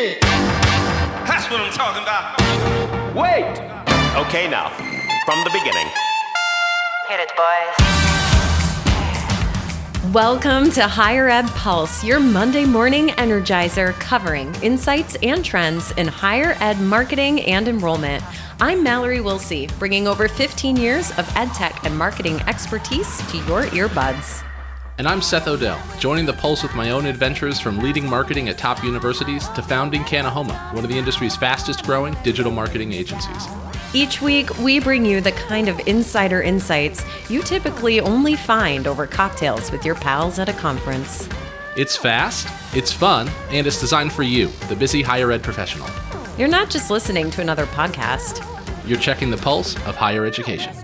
shit. That's what I'm talking about. Wait! Okay, now, from the beginning. Hit it, boys. Welcome to Higher Ed Pulse, your Monday morning energizer covering insights and trends in higher ed marketing and enrollment. I'm Mallory Wilsey, bringing over 15 years of ed tech and marketing expertise to your earbuds. And I'm Seth Odell, joining the Pulse with my own adventures from leading marketing at top universities to founding Kanahoma, one of the industry's fastest growing digital marketing agencies. Each week, we bring you the kind of insider insights you typically only find over cocktails with your pals at a conference. It's fast, it's fun, and it's designed for you, the busy higher ed professional. You're not just listening to another podcast. You're checking the pulse of higher education.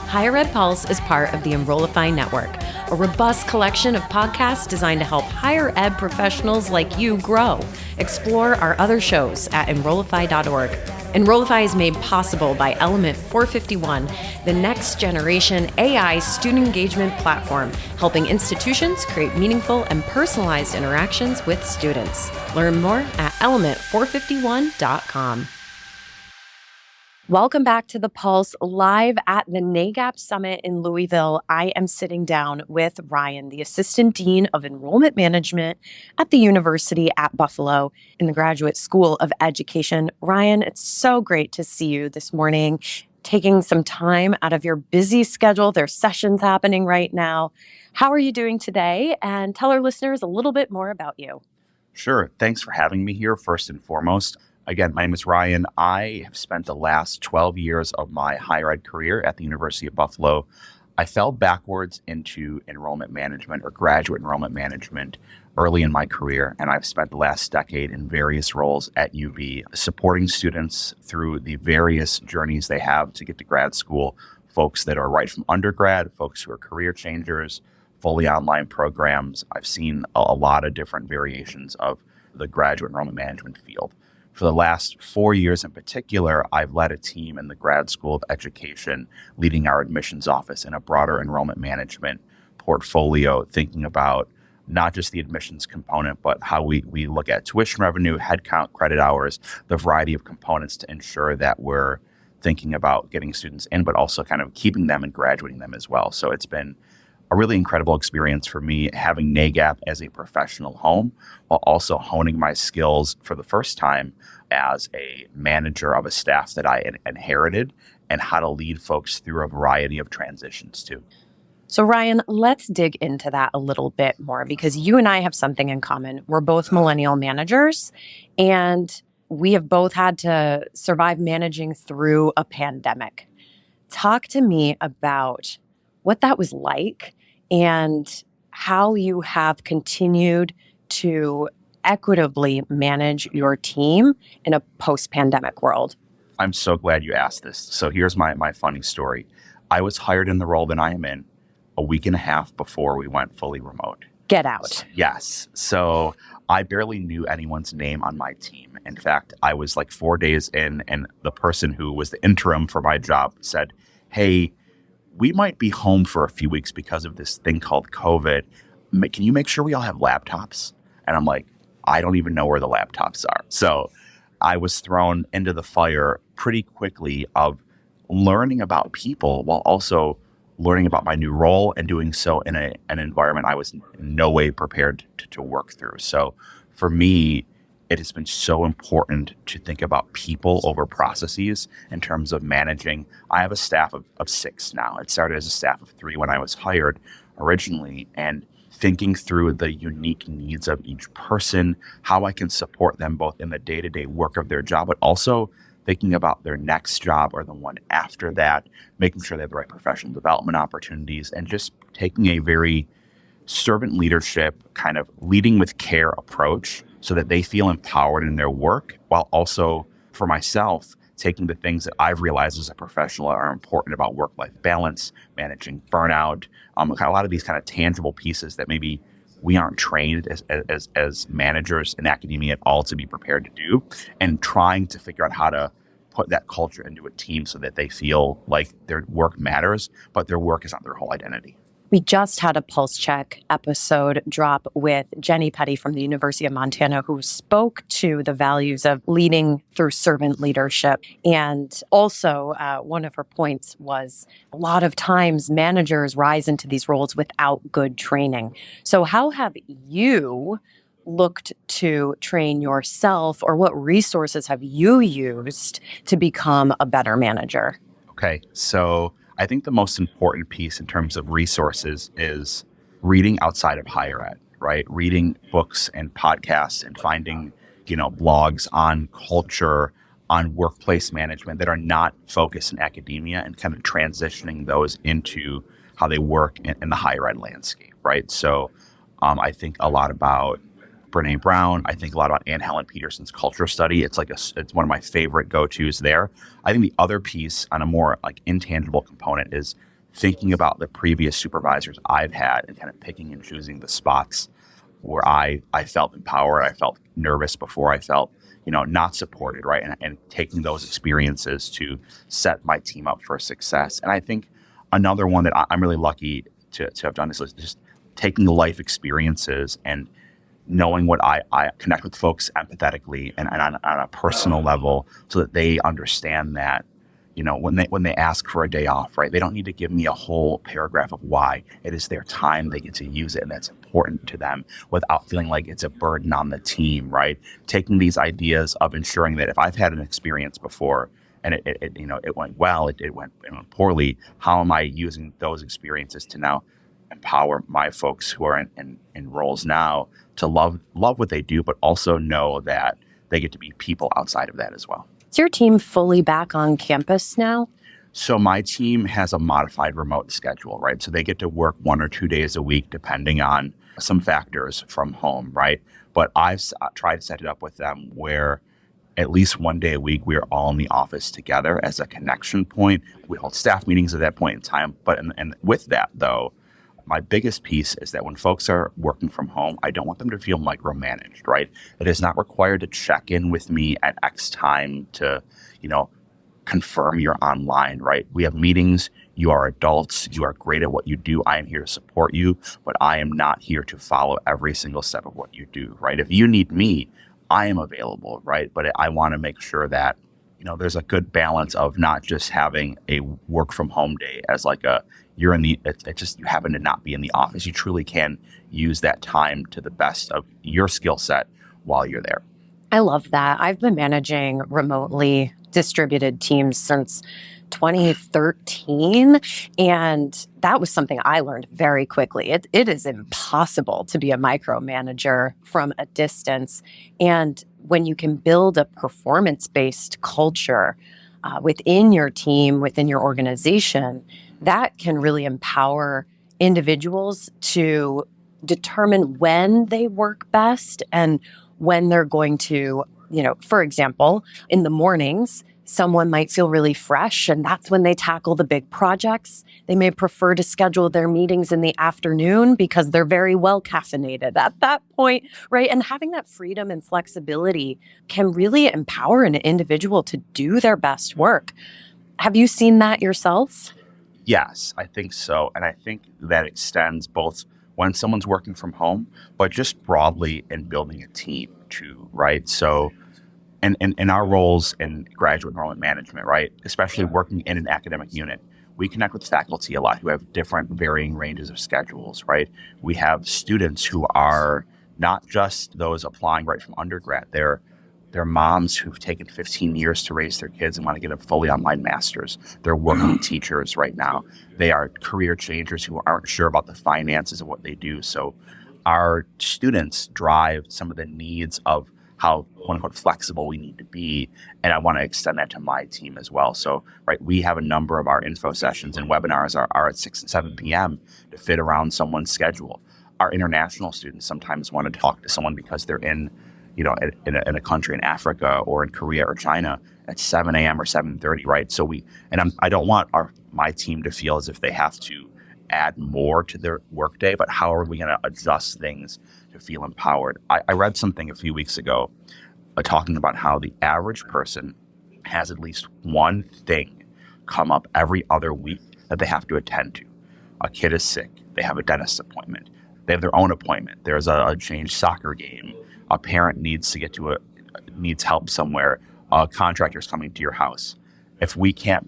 Higher Ed Pulse is part of the Enrollify Network, a robust collection of podcasts designed to help higher ed professionals like you grow. Explore our other shows at enrollify.org. Enrollify is made possible by Element 451, the next generation AI student engagement platform, helping institutions create meaningful and personalized interactions with students. Learn more at element451.com. Welcome back to The Pulse, live at the NAGAP Summit in Louisville. I am sitting down with Ryan, the Assistant Dean of Enrollment Management at the University at Buffalo in the Graduate School of Education. Ryan, it's so great to see you this morning, taking some time out of your busy schedule. There's sessions happening right now. How are you doing today? And tell our listeners a little bit more about you. Sure. Thanks for having me here, first and foremost. Again, my name is Ryan. I have spent the last 12 years of my higher ed career at the University of Buffalo. I fell backwards into enrollment management or graduate enrollment management early in my career, and I've spent the last decade in various roles at UB, supporting students through the various journeys they have to get to grad school, folks that are right from undergrad, folks who are career changers, fully online programs. I've seen a lot of different variations of the graduate enrollment management field. For the last 4 years in particular, I've led a team in the Grad School of Education, leading our admissions office in a broader enrollment management portfolio, thinking about not just the admissions component, but how we look at tuition revenue, headcount, credit hours, the variety of components to ensure that we're thinking about getting students in, but also kind of keeping them and graduating them as well. So it's been a really incredible experience for me having NAGAP as a professional home while also honing my skills for the first time as a manager of a staff that I inherited and how to lead folks through a variety of transitions too. So Ryan, let's dig into that a little bit more because you and I have something in common. We're both millennial managers and we have both had to survive managing through a pandemic. Talk to me about what that was like and how you have continued to equitably manage your team in a post-pandemic world. I'm so glad you asked this. So here's my funny story. I was hired in the role that I am in a week and a half before we went fully remote. Get out. Yes. So I barely knew anyone's name on my team. In fact, I was like 4 days in and the person who was the interim for my job said, "Hey, we might be home for a few weeks because of this thing called COVID. Can you make sure we all have laptops?" And I'm like, I don't even know where the laptops are. So I was thrown into the fire pretty quickly of learning about people while also learning about my new role and doing so in an environment I was in no way prepared to work through. So for me, it has been so important to think about people over processes in terms of managing. I have a staff of 6 now. It started as a staff of 3 when I was hired originally, and thinking through the unique needs of each person, how I can support them both in the day-to-day work of their job, but also thinking about their next job or the one after that, making sure they have the right professional development opportunities, and just taking a very servant leadership, kind of leading with care approach so that they feel empowered in their work, while also, for myself, taking the things that I've realized as a professional are important about work-life balance, managing burnout, a lot of these kind of tangible pieces that maybe we aren't trained as managers in academia at all to be prepared to do, and trying to figure out how to put that culture into a team so that they feel like their work matters, but their work is not their whole identity. We just had a Pulse Check episode drop with Jenny Petty from the University of Montana, who spoke to the values of leading through servant leadership. And also, one of her points was a lot of times managers rise into these roles without good training. So how have you looked to train yourself, or what resources have you used to become a better manager? Okay, so I think the most important piece in terms of resources is reading outside of higher ed, right? Reading books and podcasts and finding, blogs on culture, on workplace management that are not focused in academia, and kind of transitioning those into how they work in the higher ed landscape, right? So I think a lot about Brene Brown. I think a lot about Anne Helen Peterson's culture study. It's one of my favorite go-tos there. I think the other piece on a more intangible component is thinking about the previous supervisors I've had and kind of picking and choosing the spots where I felt empowered. I felt nervous before. I felt, not supported, right? And taking those experiences to set my team up for success. And I think another one that I'm really lucky to have done is just taking life experiences and knowing what I connect with folks empathetically and on a personal level, so that they understand that, when they ask for a day off, right, they don't need to give me a whole paragraph of why. It is their time. They get to use it, and that's important to them without feeling like it's a burden on the team, right? Taking these ideas of ensuring that if I've had an experience before and it went well, it went poorly, how am I using those experiences to now empower my folks who are in roles now to love what they do, but also know that they get to be people outside of that as well. Is your team fully back on campus now? So my team has a modified remote schedule, right? So they get to work 1 or 2 days a week, depending on some factors from home, right? But I've tried to set it up with them where at least 1 day a week, we are all in the office together as a connection point. We hold staff meetings at that point in time. But and with that, though, my biggest piece is that when folks are working from home, I don't want them to feel micromanaged, right? It is not required to check in with me at X time to, confirm you're online, right? We have meetings. You are adults. You are great at what you do. I am here to support you, but I am not here to follow every single step of what you do, right? If you need me, I am available, right? But I want to make sure that, there's a good balance of not just having a work from home day as you happen to not be in the office. You truly can use that time to the best of your skill set while you're there. I love that. I've been managing remotely distributed teams since 2013. And that was something I learned very quickly. It is impossible to be a micromanager from a distance. And when you can build a performance-based culture within your team, within your organization, that can really empower individuals to determine when they work best and when they're going to, for example, in the mornings, someone might feel really fresh, and that's when they tackle the big projects. They may prefer to schedule their meetings in the afternoon because they're very well caffeinated at that point, right? And having that freedom and flexibility can really empower an individual to do their best work. Have you seen that yourself? Yes, I think so. And I think that extends both when someone's working from home, but just broadly in building a team too, right? So in our roles in graduate enrollment management, right, especially working in an academic unit, we connect with faculty a lot who have different varying ranges of schedules, right? We have students who are not just those applying right from undergrad. They're moms who've taken 15 years to raise their kids and want to get a fully online master's. They're working teachers right now. They are career changers who aren't sure about the finances of what they do. So our students drive some of the needs of how, quote unquote, flexible we need to be. And I want to extend that to my team as well. So, right, we have a number of our info sessions and webinars are at 6 and 7 p.m. to fit around someone's schedule. Our international students sometimes want to talk to someone because they're in a country in Africa or in Korea or China at 7 a.m. or 7:30, right? So I don't want my team to feel as if they have to add more to their workday, but how are we going to adjust things to feel empowered? I read something a few weeks ago talking about how the average person has at least one thing come up every other week that they have to attend to. A kid is sick, They have a dentist appointment. They have their own appointment. There's a changed soccer game. A parent needs help somewhere. A contractor's coming to your house. If we can't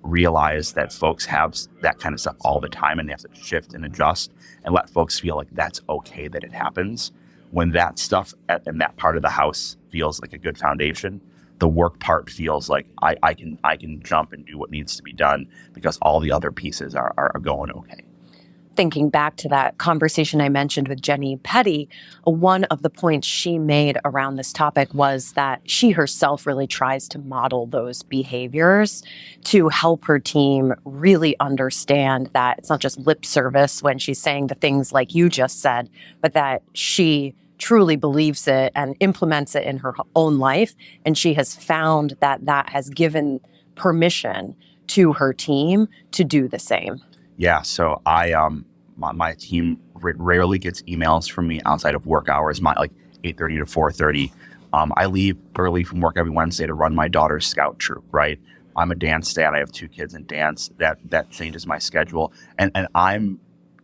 realize that folks have that kind of stuff all the time and they have to shift and adjust and let folks feel like that's okay that it happens, when that stuff in that part of the house feels like a good foundation, the work part feels like I can jump and do what needs to be done because all the other pieces are going okay. Thinking back to that conversation I mentioned with Jenny Petty, one of the points she made around this topic was that she herself really tries to model those behaviors to help her team really understand that it's not just lip service when she's saying the things like you just said, but that she truly believes it and implements it in her own life. And she has found that that has given permission to her team to do the same. Yeah, so my team rarely gets emails from me outside of work hours, like 8:30 to 4:30. I leave early from work every Wednesday to run my daughter's scout troop, right? I'm a dance dad. I have 2 kids in dance. That changes my schedule. And I'm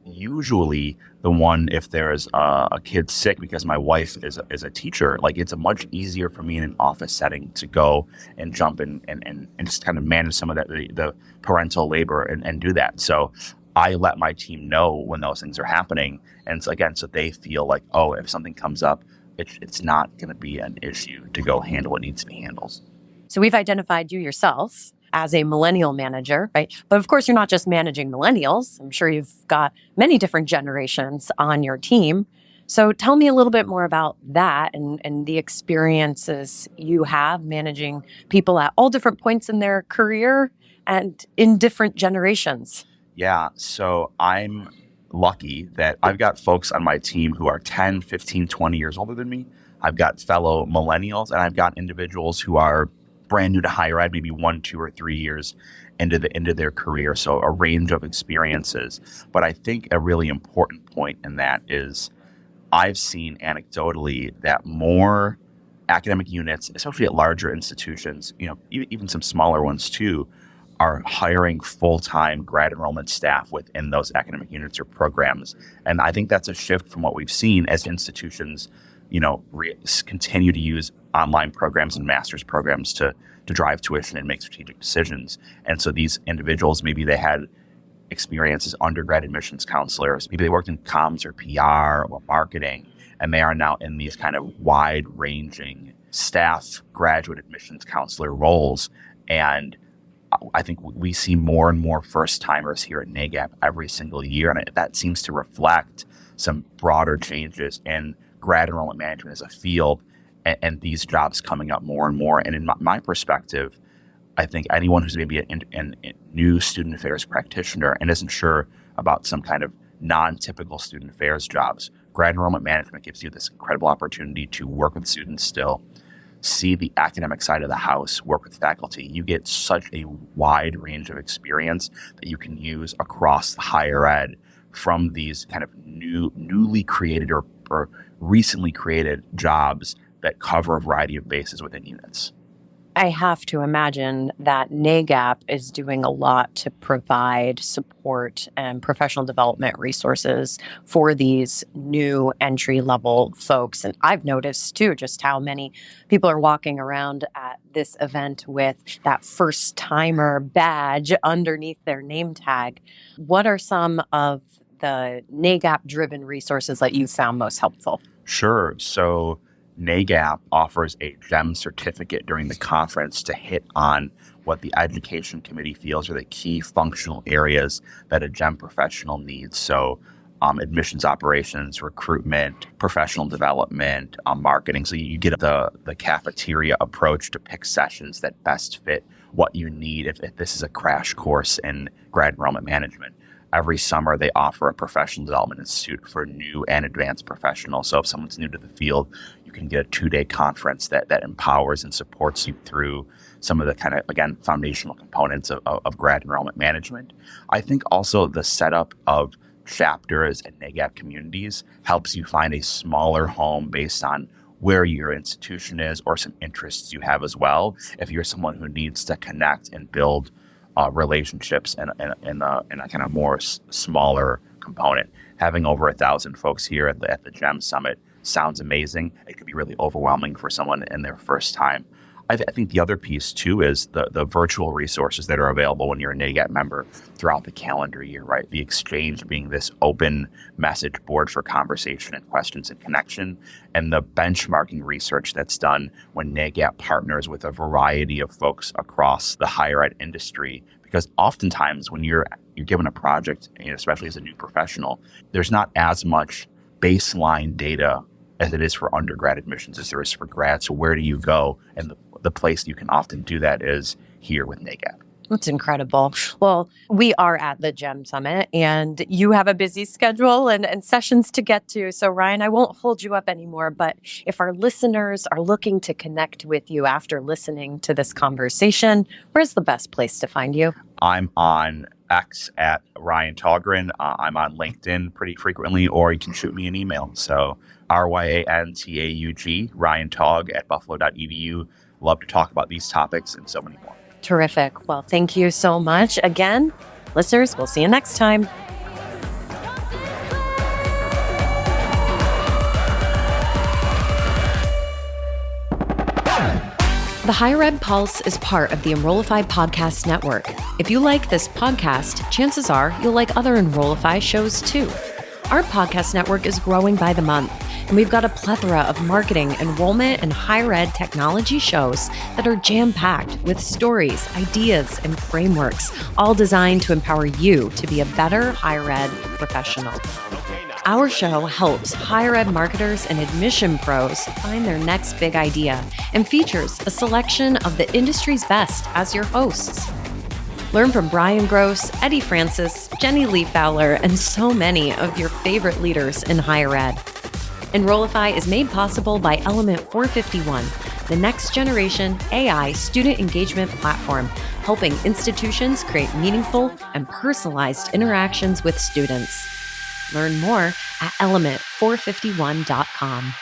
usually the one, if there's a kid sick because my wife is a teacher, like it's a much easier for me in an office setting to go and jump in and just kind of manage some of that, the parental labor and do that. So I let my team know when those things are happening. And so again, so they feel like, oh, if something comes up, it's not going to be an issue to go handle what needs to be handled. So we've identified you yourself as a millennial manager, right? But of course, you're not just managing millennials. I'm sure you've got many different generations on your team. So tell me a little bit more about that and the experiences you have managing people at all different points in their career and in different generations. Yeah, so I'm lucky that I've got folks on my team who are 10, 15, 20 years older than me. I've got fellow millennials, and I've got individuals who are brand new to higher ed, maybe 1, 2, or 3 years into their career. So a range of experiences. But I think a really important point in that is I've seen anecdotally that more academic units, especially at larger institutions, even some smaller ones too, are hiring full-time grad enrollment staff within those academic units or programs. And I think that's a shift from what we've seen as institutions, continue to use online programs and master's programs to drive tuition and make strategic decisions. And so these individuals, maybe they had experience as undergrad admissions counselors, maybe they worked in comms or PR or marketing, and they are now in these kind of wide-ranging staff graduate admissions counselor roles. And I think we see more and more first-timers here at NAGAP every single year, and that seems to reflect some broader changes in grad enrollment management as a field and these jobs coming up more and more. And in my perspective, I think anyone who's maybe a new student affairs practitioner and isn't sure about some kind of non-typical student affairs jobs, grad enrollment management gives you this incredible opportunity to work with students still, see the academic side of the house, work with faculty. You get such a wide range of experience that you can use across higher ed from these kind of newly created or recently created jobs that cover a variety of bases within units. I have to imagine that NAGAP is doing a lot to provide support and professional development resources for these new entry-level folks. And I've noticed, too, just how many people are walking around at this event with that first-timer badge underneath their name tag. What are some of the NAGAP-driven resources that you found most helpful? Sure. So NAGAP offers a GEM certificate during the conference to hit on what the education committee feels are the key functional areas that a GEM professional needs. So admissions operations, recruitment, professional development, marketing. So you get the cafeteria approach to pick sessions that best fit what you need if this is a crash course in grad enrollment management. Every summer, they offer a professional development institute for new and advanced professionals. So if someone's new to the field, you can get a 2-day conference that empowers and supports you through some of the kind of, again, foundational components of grad enrollment management. I think also the setup of chapters and NAGAP communities helps you find a smaller home based on where your institution is or some interests you have as well. If you're someone who needs to connect and build relationships in a kind of more smaller component. Having over 1,000 folks here at the GEM Summit sounds amazing. It could be really overwhelming for someone in their first time. I think the other piece too is the virtual resources that are available when you're a NAGAP member throughout the calendar year, right? The exchange being this open message board for conversation and questions and connection, and the benchmarking research that's done when NAGAP partners with a variety of folks across the higher ed industry. Because oftentimes when you're given a project, especially as a new professional, there's not as much baseline data as it is for undergrad admissions as there is for grad. So where do you go? And the place you can often do that is here with NAGAP. That's incredible. Well, we are at the GEM Summit and you have a busy schedule and sessions to get to. So Ryan, I won't hold you up anymore, but if our listeners are looking to connect with you after listening to this conversation, where's the best place to find you? I'm on X at Ryan Taughrin. I'm on LinkedIn pretty frequently, or you can shoot me an email. So RyanTaug, Ryan Taug at buffalo.edu. Love to talk about these topics and so many more. Terrific. Well, thank you so much. Again, listeners, we'll see you next time. The Higher Ed Pulse is part of the Enrollify podcast network. If you like this podcast, chances are you'll like other Enrollify shows too. Our podcast network is growing by the month, and we've got a plethora of marketing, enrollment, and higher ed technology shows that are jam-packed with stories, ideas, and frameworks, all designed to empower you to be a better higher ed professional. Our show helps higher ed marketers and admission pros find their next big idea and features a selection of the industry's best as your hosts. Learn from Brian Gross, Eddie Francis, Jenny Lee Fowler, and so many of your favorite leaders in higher ed. Enrollify is made possible by Element 451, the next generation AI student engagement platform, helping institutions create meaningful and personalized interactions with students. Learn more at element451.com.